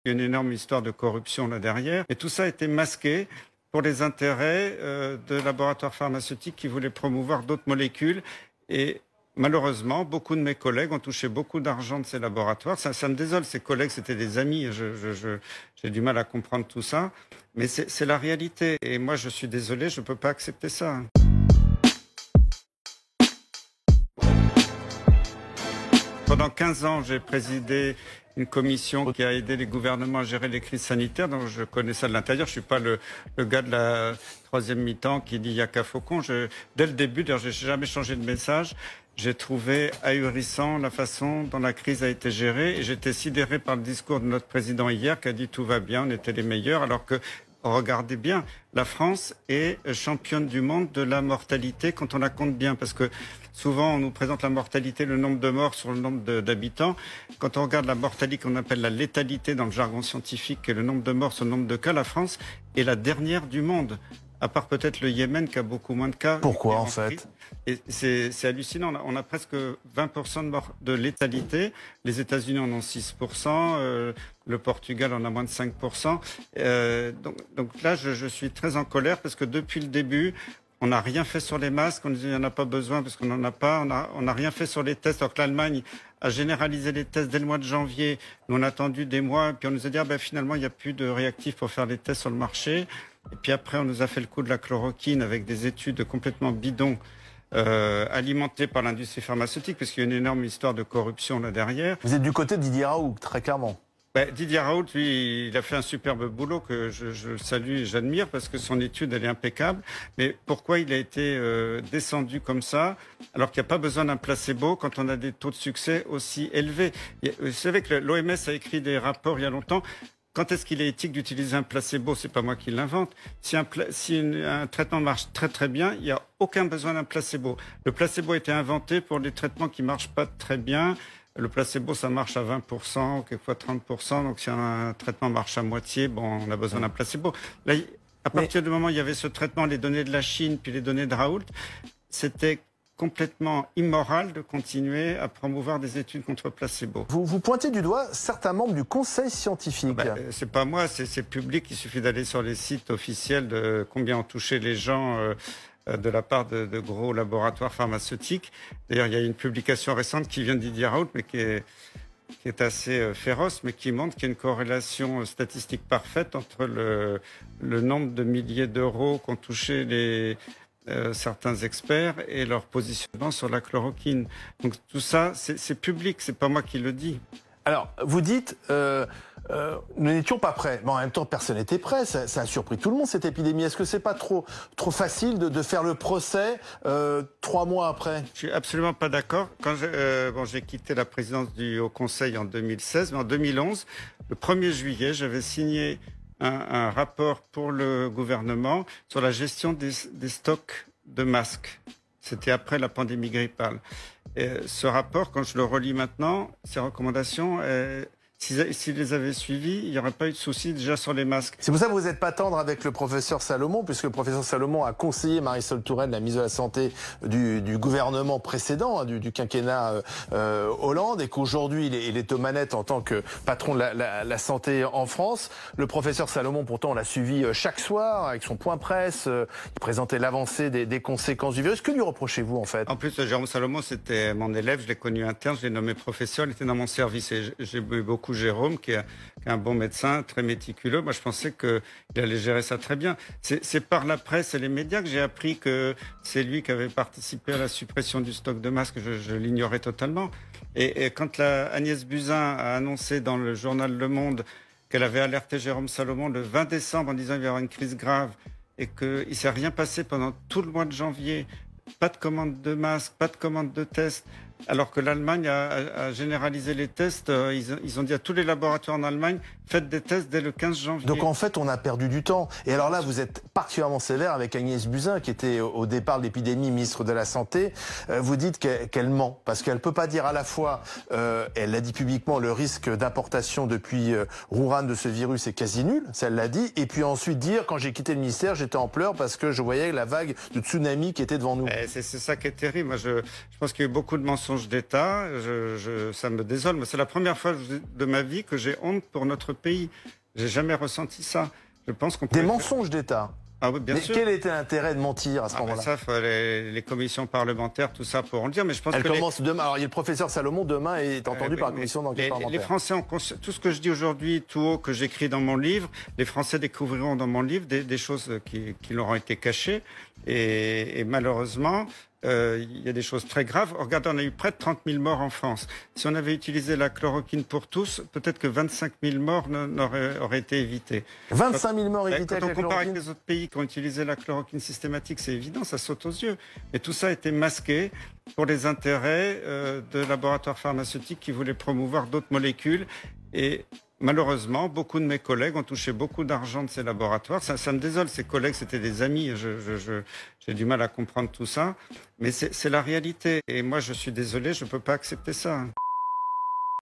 Il y a une énorme histoire de corruption là derrière. Et tout ça a été masqué pour les intérêts de laboratoires pharmaceutiques qui voulaient promouvoir d'autres molécules. Et malheureusement, beaucoup de mes collègues ont touché beaucoup d'argent de ces laboratoires. Ça me désole, ces collègues, c'était des amis. J'ai du mal à comprendre tout ça. Mais c'est la réalité. Et moi, je suis désolé, je ne peux pas accepter ça. Pendant 15 ans, j'ai présidé une commission qui a aidé les gouvernements à gérer les crises sanitaires. Donc je connais ça de l'intérieur. Je suis pas le gars de la troisième mi-temps qui dit il y a qu'à Faucon. Dès le début, d'ailleurs, j'ai jamais changé de message. J'ai trouvé ahurissant la façon dont la crise a été gérée. Et j'étais sidéré par le discours de notre président hier qui a dit tout va bien, on était les meilleurs, alors que regardez bien, la France est championne du monde de la mortalité quand on la compte bien, parce que souvent on nous présente la mortalité, le nombre de morts sur le nombre d'habitants. Quand on regarde la mortalité qu'on appelle la létalité dans le jargon scientifique, et le nombre de morts sur le nombre de cas, la France est la dernière du monde. À part peut-être le Yémen qui a beaucoup moins de cas. Pourquoi en fait? Et c'est hallucinant. On a presque 20% de morts de létalité. Les États-Unis en ont 6%. Le Portugal en a moins de 5%. Donc là, je suis très en colère parce que depuis le début, on n'a rien fait sur les masques. On disait qu'il n'y en a pas besoin parce qu'on n'en a pas. On n'a rien fait sur les tests. Alors que l'Allemagne a généralisé les tests dès le mois de janvier. Nous, on a attendu des mois. Puis on nous a dit finalement, il n'y a plus de réactifs pour faire les tests sur le marché. Et puis après, on nous a fait le coup de la chloroquine avec des études complètement bidons alimentées par l'industrie pharmaceutique, parce qu'il y a une énorme histoire de corruption là derrière. Vous êtes du côté de Didier Raoult, très clairement. Didier Raoult, lui, il a fait un superbe boulot que je salue et j'admire parce que son étude, elle est impeccable. Mais pourquoi il a été descendu comme ça, alors qu'il n'y a pas besoin d'un placebo quand on a des taux de succès aussi élevés? Vous savez que l'OMS a écrit des rapports il y a longtemps. Quand est-ce qu'il est éthique d'utiliser un placebo? C'est pas moi qui l'invente. Si un traitement marche très très bien, il n'y a aucun besoin d'un placebo. Le placebo a été inventé pour des traitements qui marchent pas très bien. Le placebo, ça marche à 20%, quelquefois 30%. Donc si un traitement marche à moitié, bon, on a besoin d'un placebo. Là, à partir du moment où il y avait ce traitement, les données de la Chine, puis les données de Raoult, c'était complètement immoral de continuer à promouvoir des études contre placebo. Vous pointez du doigt certains membres du conseil scientifique. C'est pas moi, c'est public. Il suffit d'aller sur les sites officiels de combien ont touché les gens de la part de gros laboratoires pharmaceutiques. D'ailleurs, il y a une publication récente qui vient de Didier Raoult, mais qui est assez féroce, mais qui montre qu'il y a une corrélation statistique parfaite entre le nombre de milliers d'euros qu'ont touché certains experts et leur positionnement sur la chloroquine. Donc tout ça, c'est public, c'est pas moi qui le dis. Alors, vous dites, nous n'étions pas prêts. Mais en même temps, personne n'était prêt. Ça a surpris tout le monde, cette épidémie. Est-ce que c'est pas trop facile de faire le procès 3 mois après? Je suis absolument pas d'accord. Quand j'ai quitté la présidence du Haut Conseil en 2016, mais en 2011, le 1er juillet, j'avais signé un rapport pour le gouvernement sur la gestion des stocks de masques. C'était après la pandémie grippale. Et ce rapport, quand je le relis maintenant, ces recommandations, s'ils les avaient suivies, il n'y aurait pas eu de souci déjà sur les masques. C'est pour ça que vous n'êtes pas tendre avec le professeur Salomon, puisque le professeur Salomon a conseillé Marisol Touraine, la ministre de la Santé du gouvernement précédent, du quinquennat Hollande, et qu'aujourd'hui il est aux manettes en tant que patron de la santé en France. Le professeur Salomon, pourtant, on l'a suivi chaque soir avec son point presse. Il présentait l'avancée des conséquences du virus. Que lui reprochez-vous en fait? En plus, Jérôme Salomon, c'était mon élève, je l'ai connu interne, je l'ai nommé professeur, il était dans mon service et j'ai eu beaucoup Jérôme, qui est un bon médecin, très méticuleux. Moi, je pensais qu'il allait gérer ça très bien. C'est par la presse et les médias que j'ai appris que c'est lui qui avait participé à la suppression du stock de masques. Je l'ignorais totalement. Et quand Agnès Buzyn a annoncé dans le journal Le Monde qu'elle avait alerté Jérôme Salomon le 20 décembre en disant qu'il y aura une crise grave et qu'il ne s'est rien passé pendant tout le mois de janvier, pas de commande de masques, pas de commande de tests, alors que l'Allemagne a généralisé les tests. Ils ont dit à tous les laboratoires en Allemagne, faites des tests dès le 15 janvier. Donc en fait, on a perdu du temps. Et alors là, vous êtes particulièrement sévère avec Agnès Buzyn, qui était au départ de l'épidémie ministre de la Santé. Vous dites qu'elle ment, parce qu'elle ne peut pas dire à la fois, elle l'a dit publiquement, le risque d'importation depuis Wuhan de ce virus est quasi nul, ça elle l'a dit, et puis ensuite dire, quand j'ai quitté le ministère, j'étais en pleurs parce que je voyais la vague de tsunami qui était devant nous. C'est ça qui est terrible. Moi, je pense qu'il y a eu beaucoup de mensonges mensonge d'État. Ça me désole. Mais c'est la première fois de ma vie que j'ai honte pour notre pays. J'ai jamais ressenti ça. Je pense qu'on Des mensonges d'État. Ah oui, bien mais sûr. Quel était l'intérêt de mentir à ce moment-là? Ça, les commissions parlementaires, tout ça pourront le dire. Mais je pense Elle commence demain. Alors, il y a le professeur Salomon, demain, est entendu par la commission d'enquête parlementaire. Les Français ont tout ce que je dis aujourd'hui, tout haut, que j'écris dans mon livre, les Français découvriront dans mon livre des choses qui leur ont été cachées. Et malheureusement, il y a des choses très graves. Regardez, on a eu près de 30 000 morts en France. Si on avait utilisé la chloroquine pour tous, peut-être que 25 000 morts auraient été évités. 25 000 morts évités avec la Quand on compare chloroquine. avec les autres pays qui ont utilisé la chloroquine systématique, c'est évident, ça saute aux yeux. Mais tout ça a été masqué pour les intérêts de laboratoires pharmaceutiques qui voulaient promouvoir d'autres molécules. Et malheureusement, beaucoup de mes collègues ont touché beaucoup d'argent de ces laboratoires. Ça me désole, ces collègues, c'était des amis. J'ai du mal à comprendre tout ça. Mais c'est la réalité. Et moi, je suis désolé, je ne peux pas accepter ça.